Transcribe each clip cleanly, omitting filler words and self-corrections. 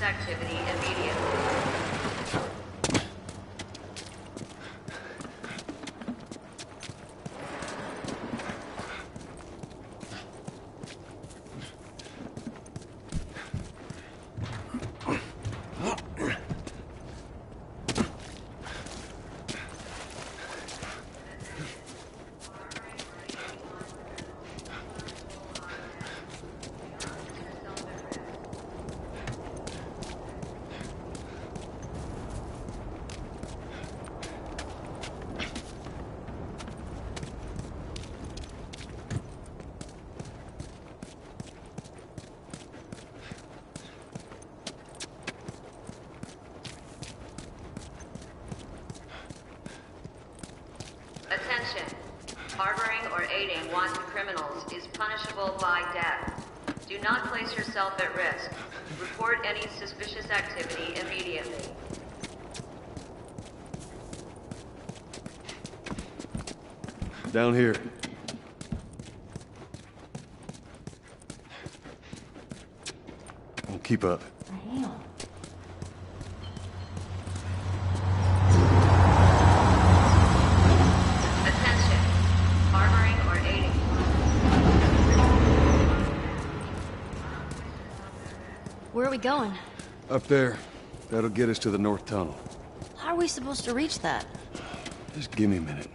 Activity immediately. Attention. Harboring or aiding wanted criminals is punishable by death. Do not place yourself at risk. Report any suspicious activity immediately. Down here. We'll keep up. I am. Where are we going? Up there. That'll get us to the north tunnel. How are we supposed to reach that? Just give me a minute.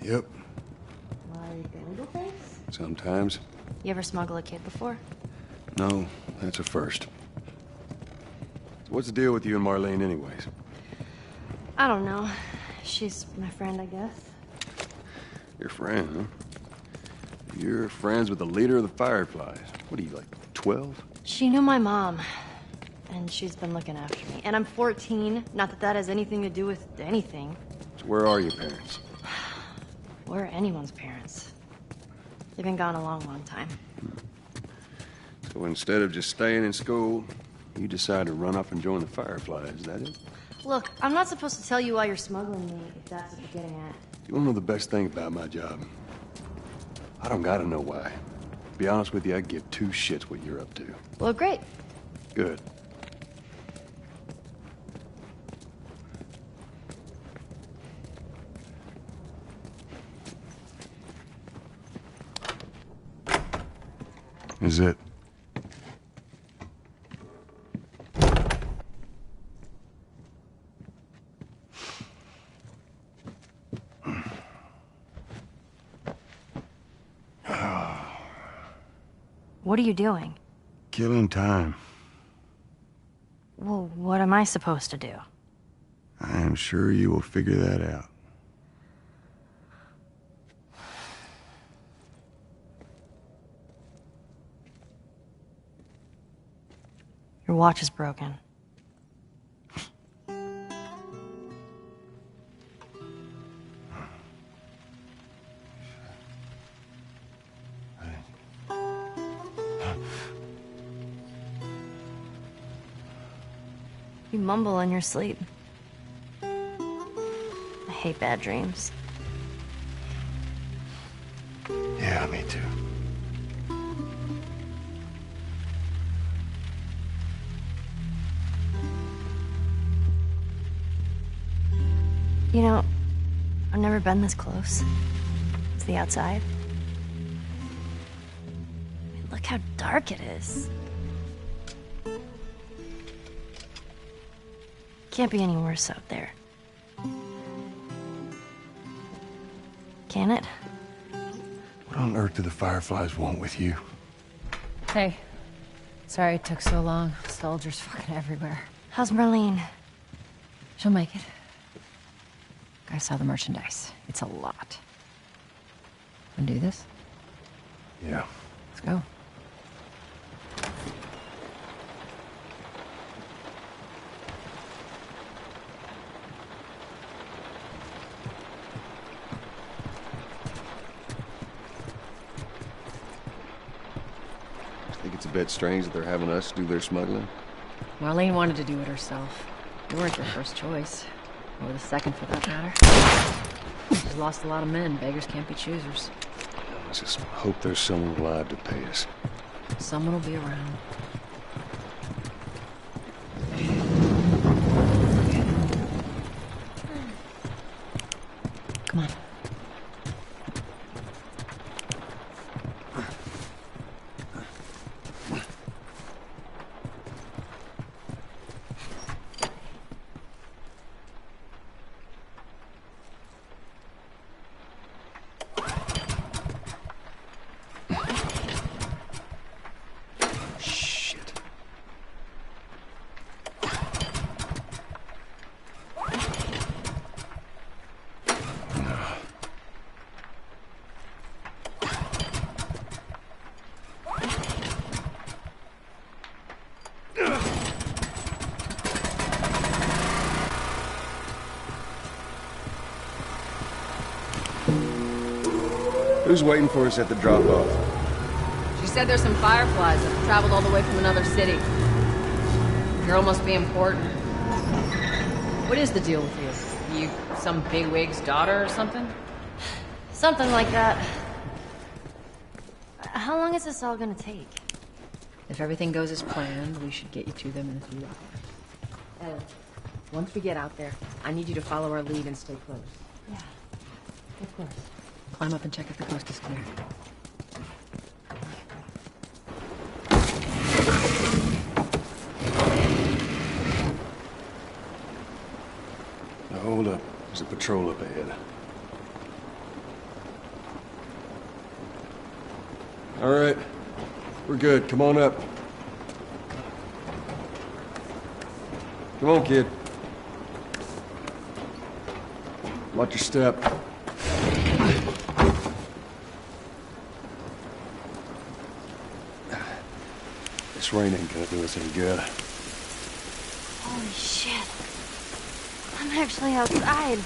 Yep. Like illegal things? Sometimes. You ever smuggle a kid before? No, that's a first. So what's the deal with you and Marlene anyways? I don't know. She's my friend, I guess. Your friend, huh? You're friends with the leader of the Fireflies. What are you, like 12? She knew my mom. And she's been looking after me. And I'm 14. Not that that has anything to do with anything. So where are your parents? Where are anyone's parents? They've been gone a long, long time. So instead of just staying in school, you decide to run off and join the Fireflies, is that it? Look, I'm not supposed to tell you why you're smuggling me, if that's what you're getting at. You wanna know the best thing about my job? I don't gotta know why. To be honest with you, I give two shits what you're up to. Well, great. Good. Is it? What are you doing? Killing time. Well, what am I supposed to do? I am sure you will figure that out. Your watch is broken. You mumble in your sleep. I hate bad dreams. Yeah, me too. You know, I've never been this close to the outside. I mean, look how dark it is. Can't be any worse out there. Can it? What on earth do the Fireflies want with you? Hey. Sorry it took so long. Soldiers fucking everywhere. How's Marlene? She'll make it. Gotta sell the merchandise. It's a lot. Wanna do this? Yeah. Let's go. Think it's a bit strange that they're having us do their smuggling? Marlene wanted to do it herself. You weren't their first choice. Or the second, for that matter. She's lost a lot of men. Beggars can't be choosers. I just hope there's someone alive to pay us. Someone will be around. Come on. Shit. Who's waiting for us at the drop-off? She said there's some Fireflies that traveled all the way from another city. Girl must be important. What is the deal with you? You some bigwig's daughter or something? Something like that. How long is this all gonna take? If everything goes as planned, we should get you to them in a few hours. And once we get out there, I need you to follow our lead and stay close. Yeah, of course. Climb up and check if the coast is clear. Now, hold up. There's a patrol up ahead. All right. We're good. Come on up. Come on, kid. Watch your step. This rain ain't gonna do us any good. Holy shit. I'm actually outside.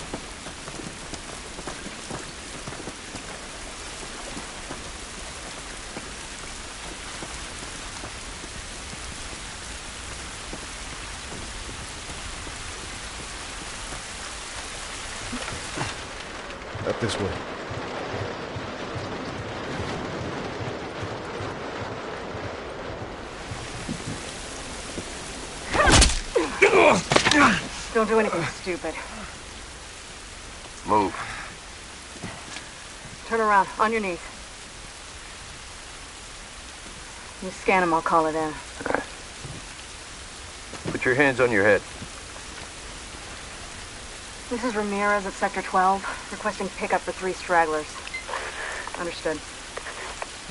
Up this way. Don't do anything stupid. Move. Turn around, on your knees. You scan him, I'll call it in. Put your hands on your head. This is Ramirez at Sector 12, requesting pickup for 3 stragglers. Understood.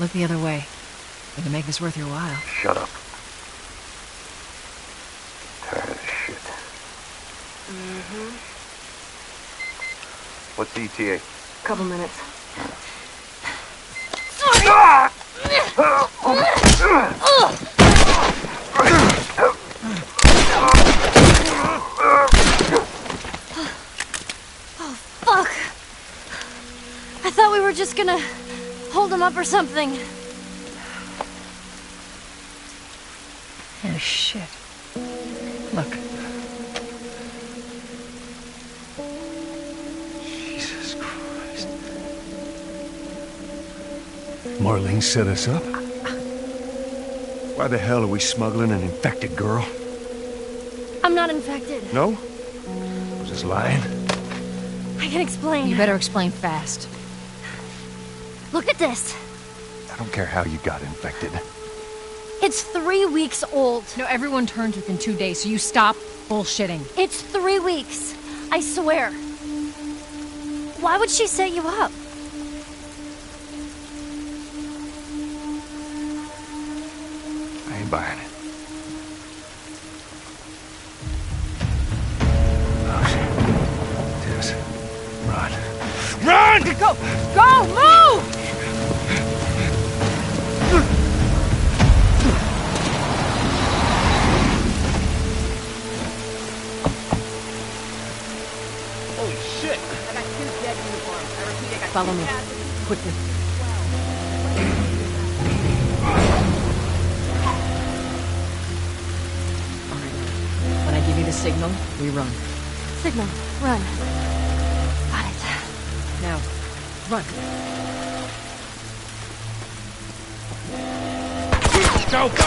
Look the other way. We can make this worth your while. Shut up. Tired of shit. What's the ETA? Couple minutes. Fuck! I thought we were just gonna hold him up or something. Oh, shit. Look, Marlene set us up? Why the hell are we smuggling an infected girl? I'm not infected. No? Was just lying? I can explain. You better explain fast. Look at this. I don't care how you got infected. It's 3 weeks old. No, everyone turns within 2 days, so you stop bullshitting. It's 3 weeks. I swear. Why would she set you up? I ain't buying it. Oh, shit. Tess. Run. Run! Go! Go! Move! Holy shit! I got 2 dead uniforms. I repeat, I got Follow me. Quickly. When I give you the signal, we run. Signal. Run. Got it. Now, run. Go, go!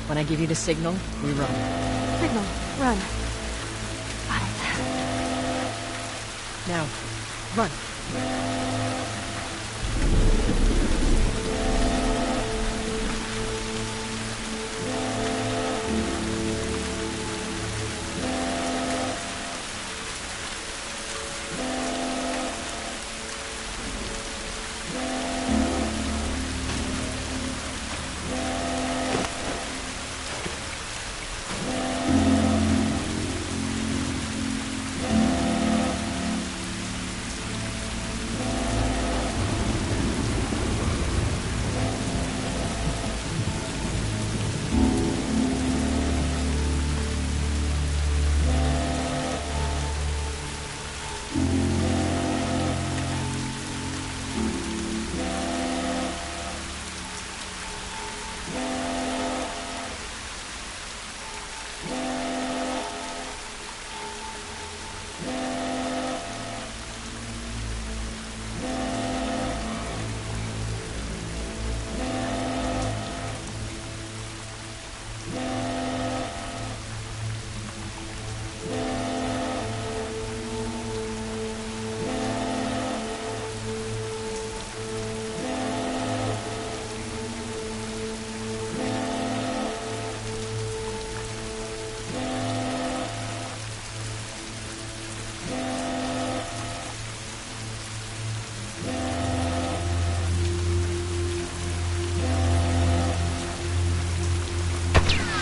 When I give you the signal, we run. Signal. Run. Got it. Now, run.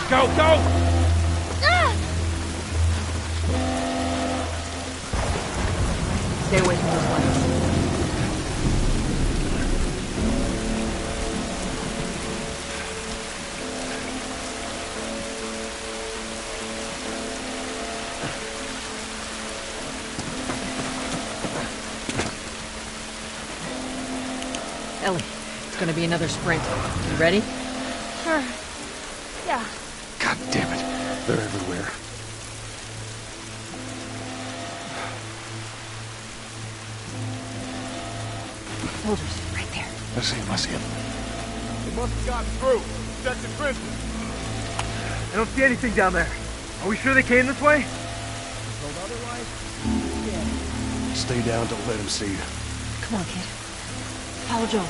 Go, go! Stay away from those lights. Ellie, it's gonna be another sprint. You ready? Sure. Yeah. God damn it. They're everywhere. Soldiers, right there. I see him. I see him. They must have gotten through. That's the prisoners. I don't see anything down there. Are we sure they came this way? Told otherwise? Stay down. Don't let him see you. Come on, kid. Follow Joel.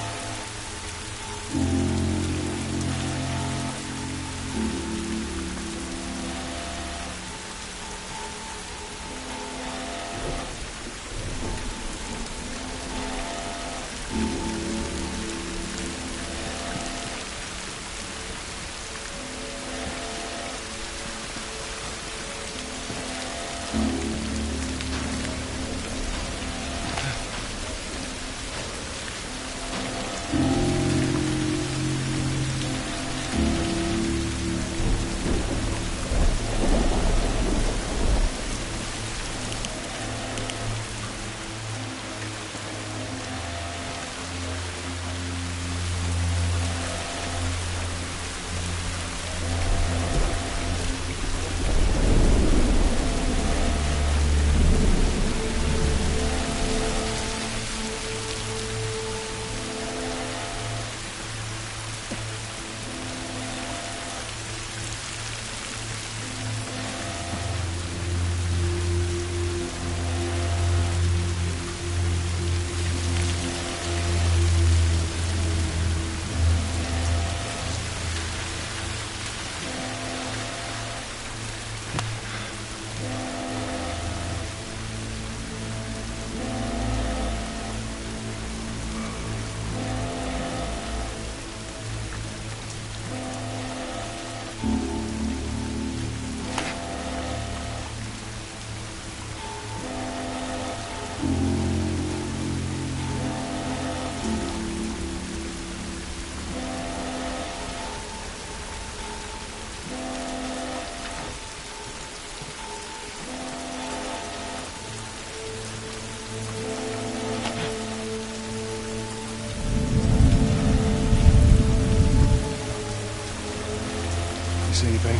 see anything?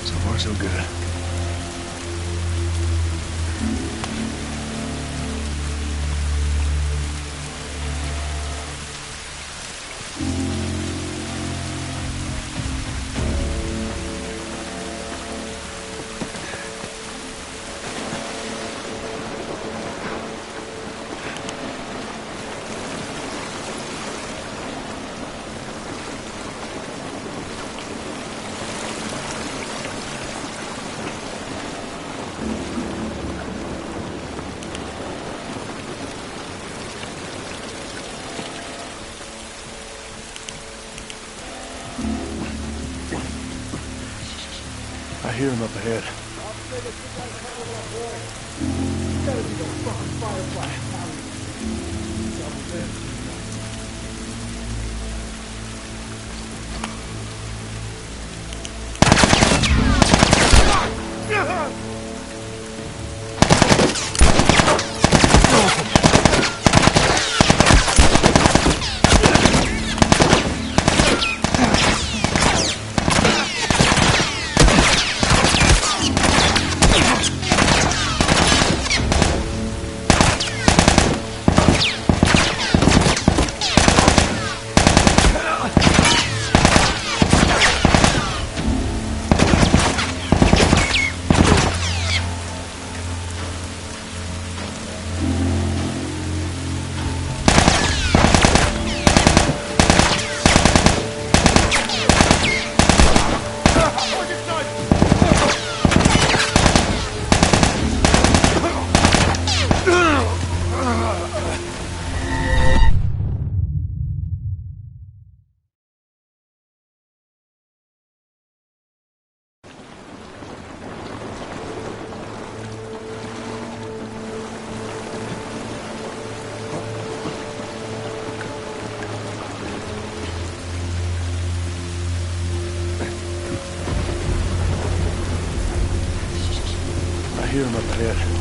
So far, so good. I hear him up ahead. I hear him up ahead.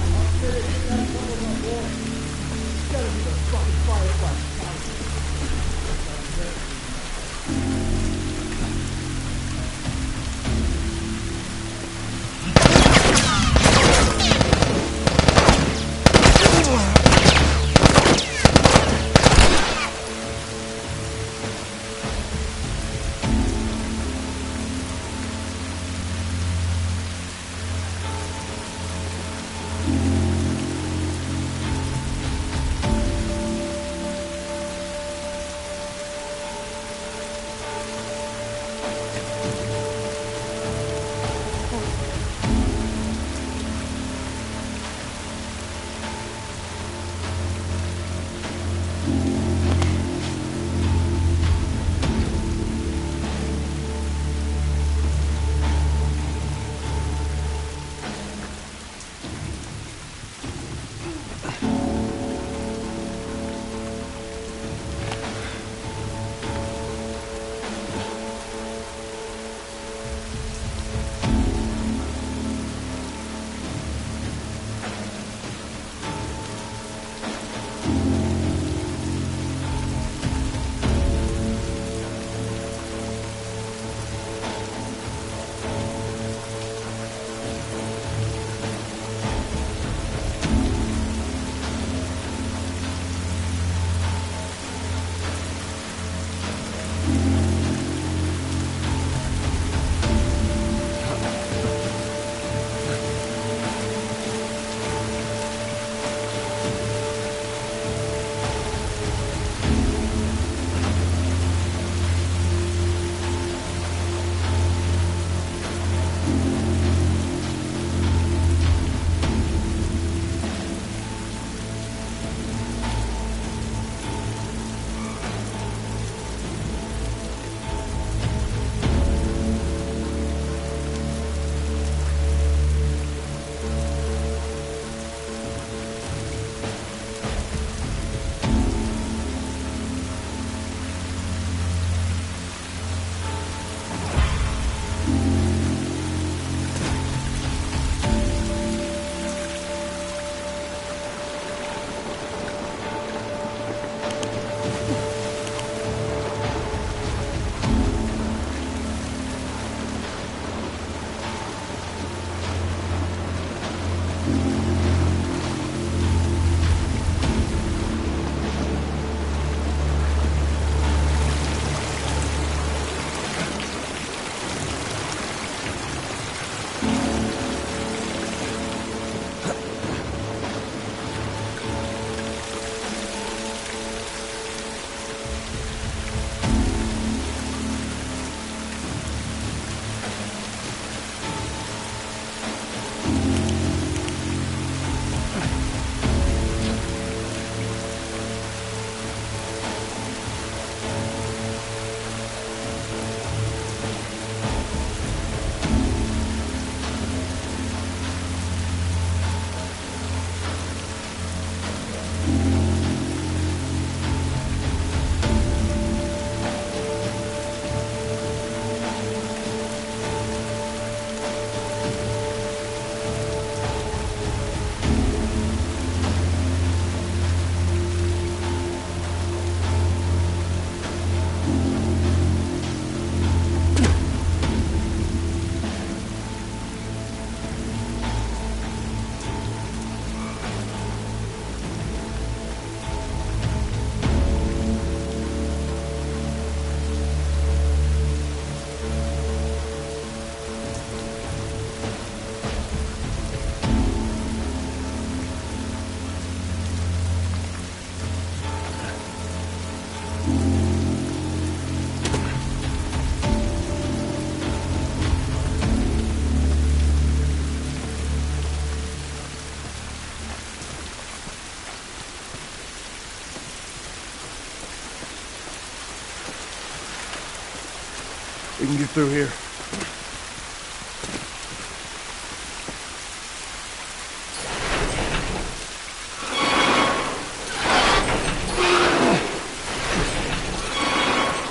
We can get through here.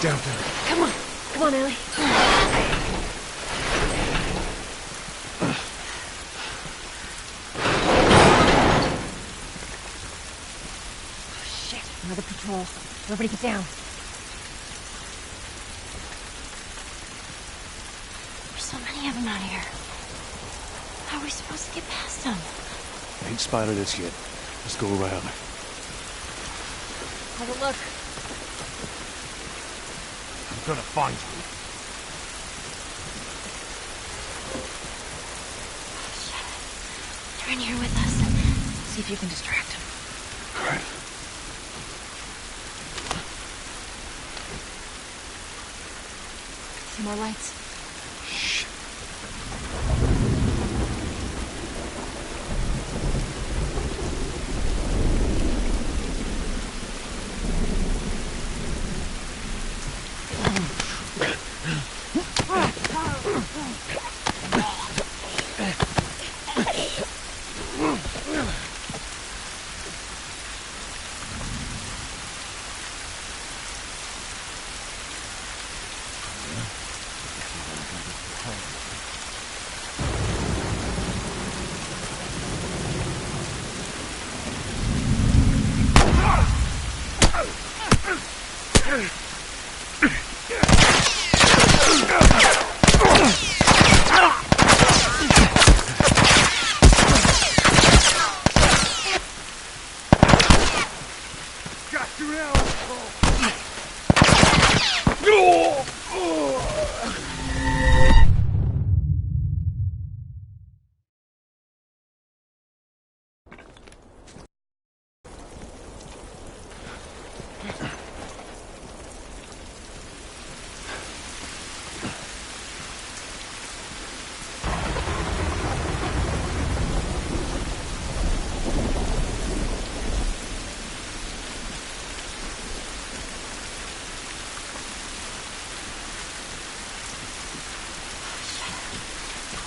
Down there. Come on, Ellie. Another patrol. Everybody get down. There's so many of them out here. How are we supposed to get past them? Ain't spotted us yet. Let's go around. Have a look. I'm gonna find you. They're in here with us. See if you can distract them. All right. See more lights? Shh.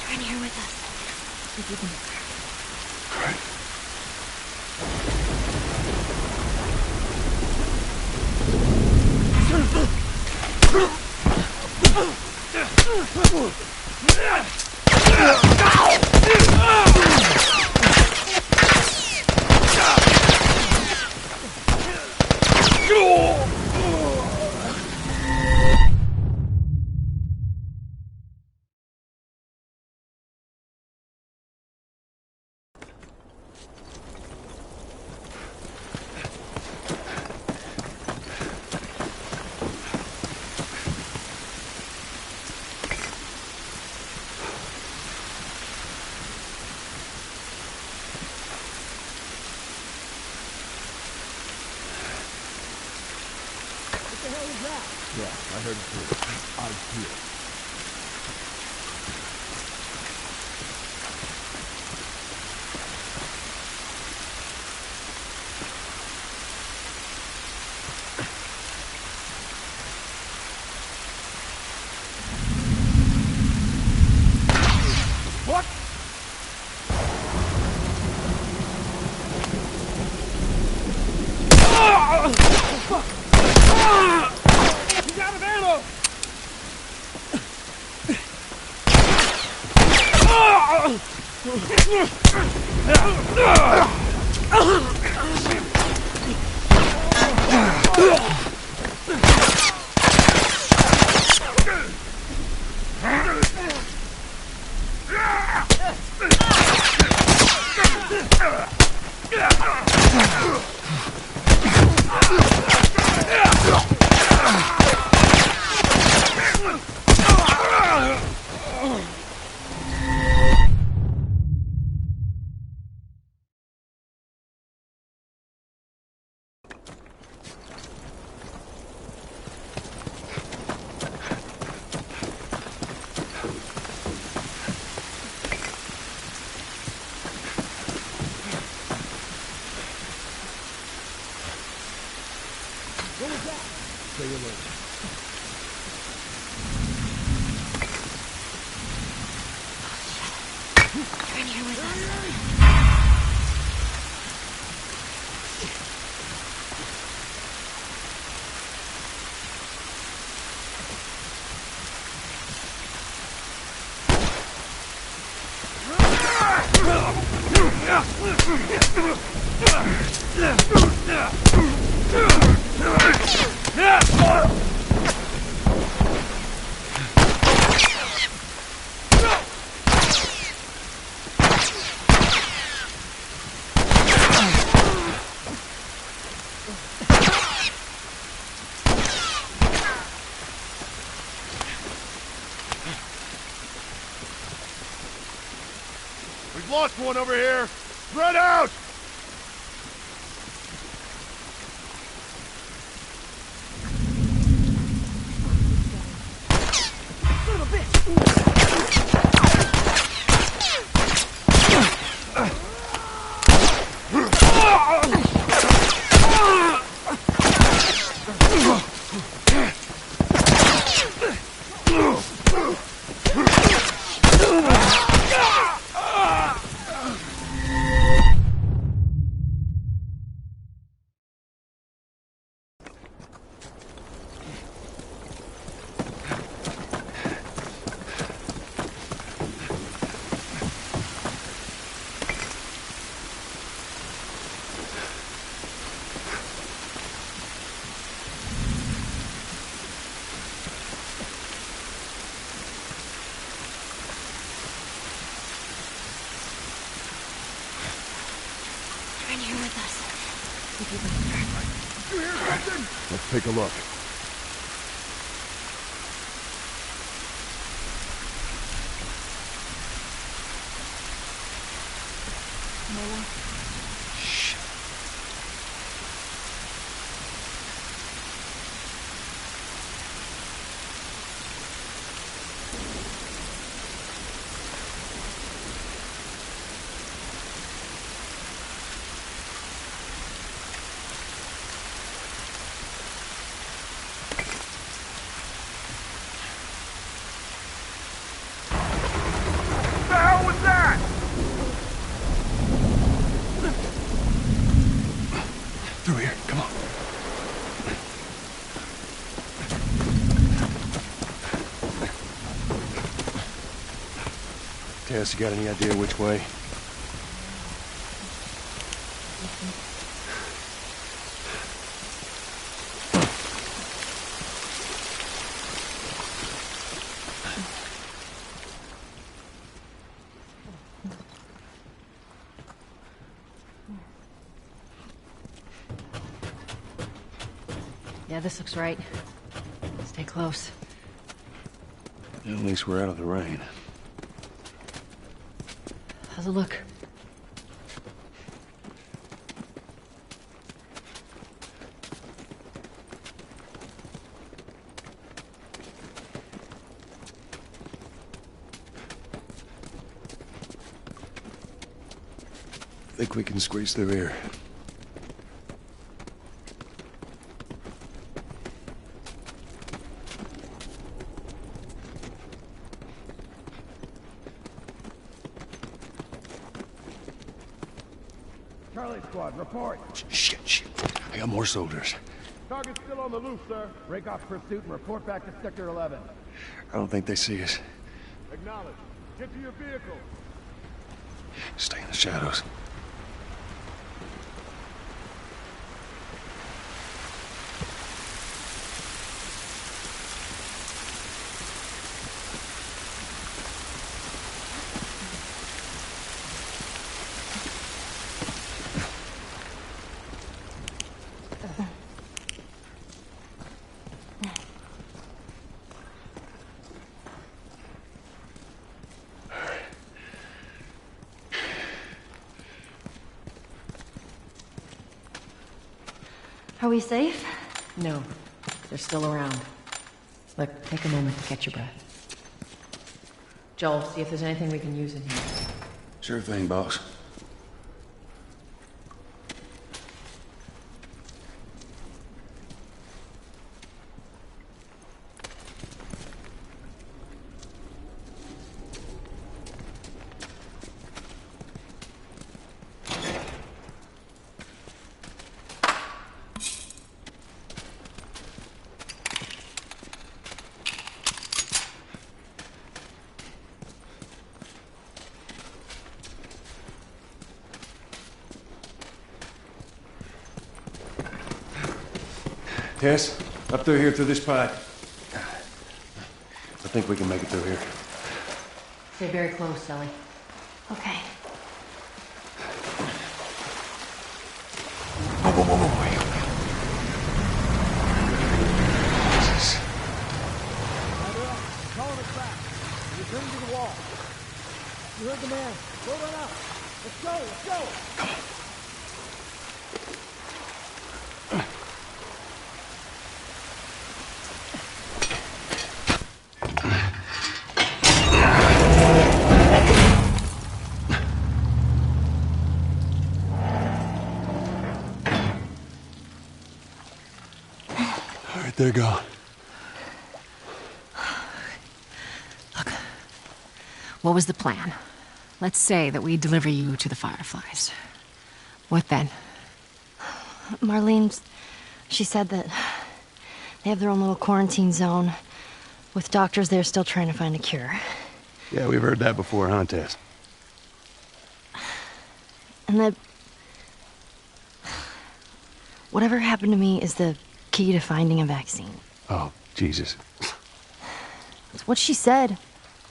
They're in here with us. See if you can distract them. All right. Yeah, I heard it too. Out here. What? He's out of ammo! Say hello. lost one over here! Spread out! You're in here with us. You hear something? Let's take a look. Shh. What the hell was that? Through here, come on. Tess, you got any idea which way? Yeah, this looks right. Stay close. At least we're out of the rain. How's it look? Think we can squeeze through here. Charlie Squad, report. Shit. I got more soldiers. Target's still on the loose, sir. Break off pursuit and report back to Sector 11. I don't think they see us. Acknowledge. Get to your vehicle. Stay in the shadows. Are we safe? No, they're still around. Look, take a moment to catch your breath. Joel, see if there's anything we can use in here. Sure thing, boss. Tess, up through here through this pipe. I think we can make it through here. Stay very close, Ellie. Okay. Whoa. Jesus. Calling us back. Return to the wall. You heard the man. Hold on up. Let's go, let's go. Come on. All right, they're gone. Look, what was the plan? Let's say that we deliver you to the Fireflies. What then? Marlene, she said that they have their own little quarantine zone with doctors there still trying to find a cure. Yeah, we've heard that before, huh, Tess? And that whatever happened to me is the key to finding a vaccine. Oh, Jesus. It's what she said.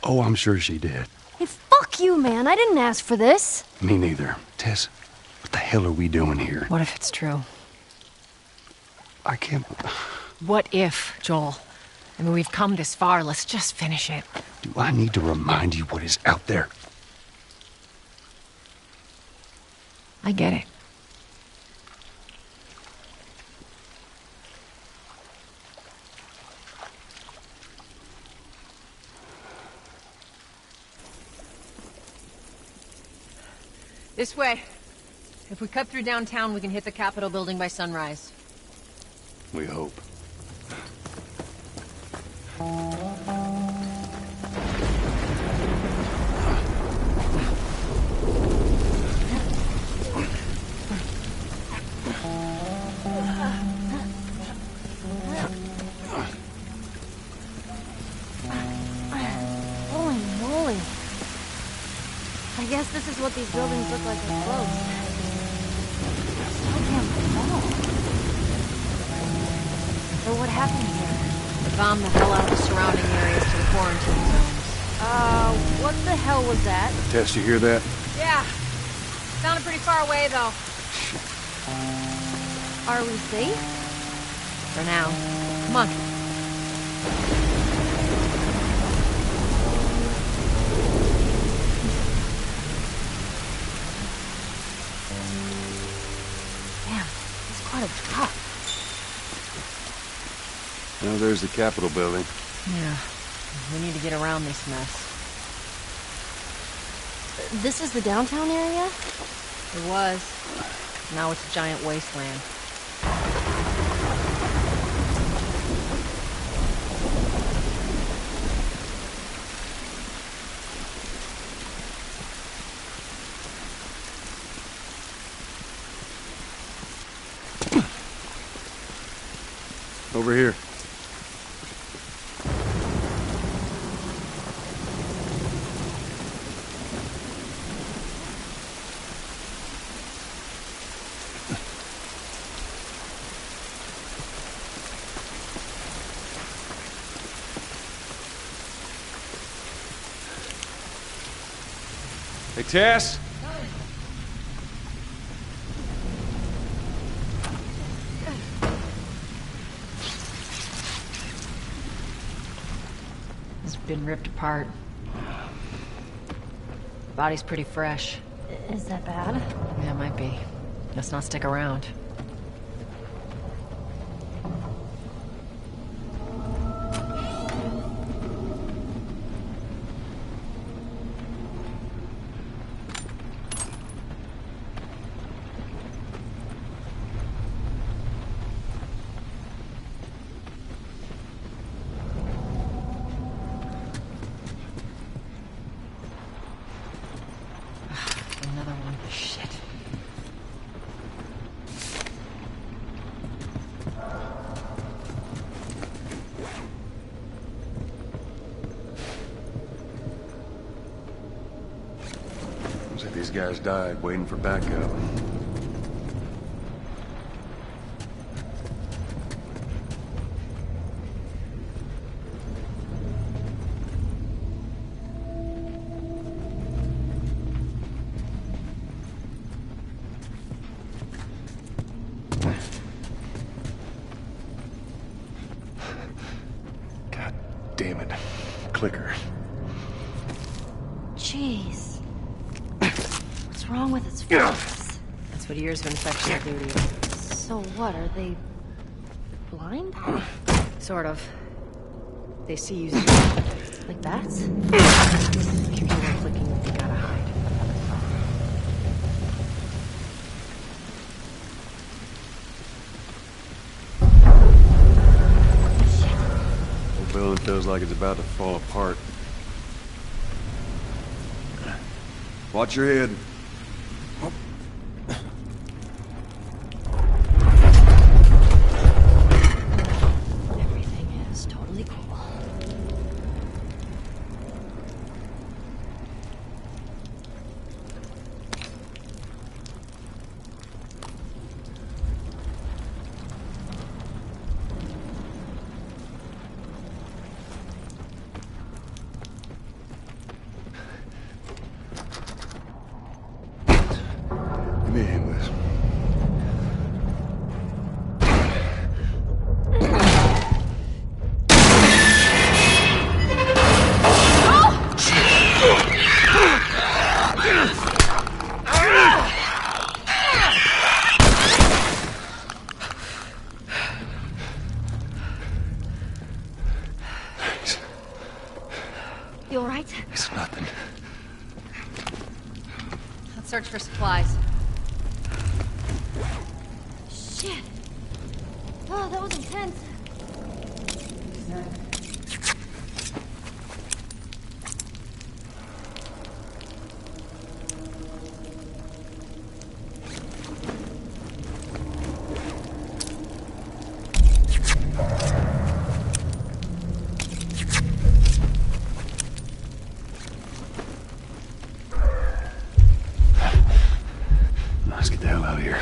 Oh, I'm sure she did. Hey, fuck you, man. I didn't ask for this. Me neither. Tess, what the hell are we doing here? What if it's true? I can't... What if, Joel? I mean, we've come this far. Let's just finish it. Do I need to remind you what is out there? I get it. This way. If we cut through downtown, we can hit the Capitol building by sunrise. We hope. Holy moly. I guess this is what these buildings look like up close. So damn tall. So what happened here? They bombed the hell out of the surrounding areas to the quarantine zones. What the hell was that? Tess, you hear that? Yeah. Sounded pretty far away, though. Are we safe? For now. Come on. Damn, it's quite a drop. Now there's the Capitol building. Yeah. We need to get around this mess. This is the downtown area? It was. Now it's a giant wasteland. Over here. Hey, Tess? It's been ripped apart. Body's pretty fresh. Is that bad? Yeah, it might be. Let's not stick around. Another one. Shit. Looks like these guys died waiting for backup. God damn it. Clicker. Jeez. wrong with its face? That's what years of infection do to you. So what, are they blind? Sort of. They see you Like bats? keep you clicking what they gotta hide. Whole building feels like it's about to fall apart. Watch your head. Everything is totally cool. Give me a hand with this. Thanks. You alright? It's nothing. Let's search for supplies. Shit. Oh, that was intense. Let's get the hell out of here.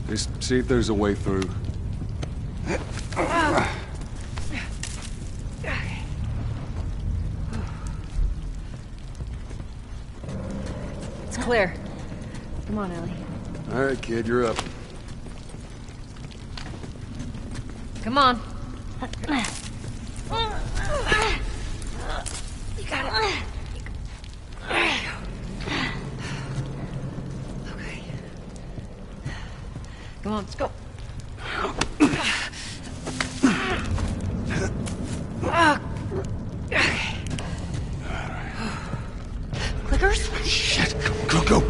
Just see if there's a way through. It's clear. Come on, Ellie. All right, kid, you're up. Come on. You got it. Come on, let's go. Clickers? Shit, go.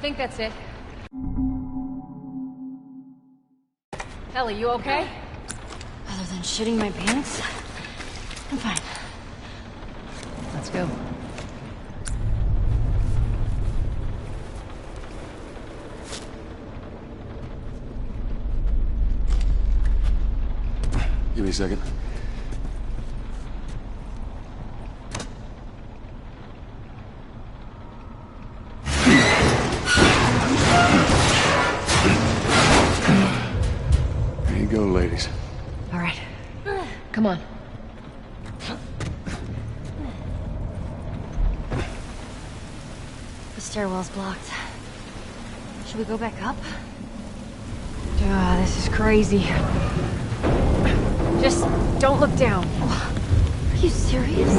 think that's it. Ellie, you okay? Other than shitting my pants, I'm fine. Let's go. Give me a second. There you go, ladies. All right. Come on. The stairwell's blocked. Should we go back up? This is crazy. Just don't look down. Are you serious?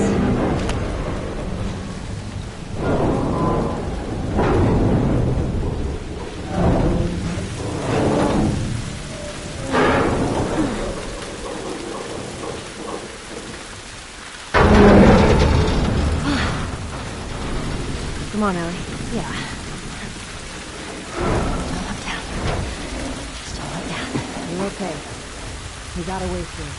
Come on, Ellie. Yeah. Don't look down. Just don't look down. You're okay. We got a way through.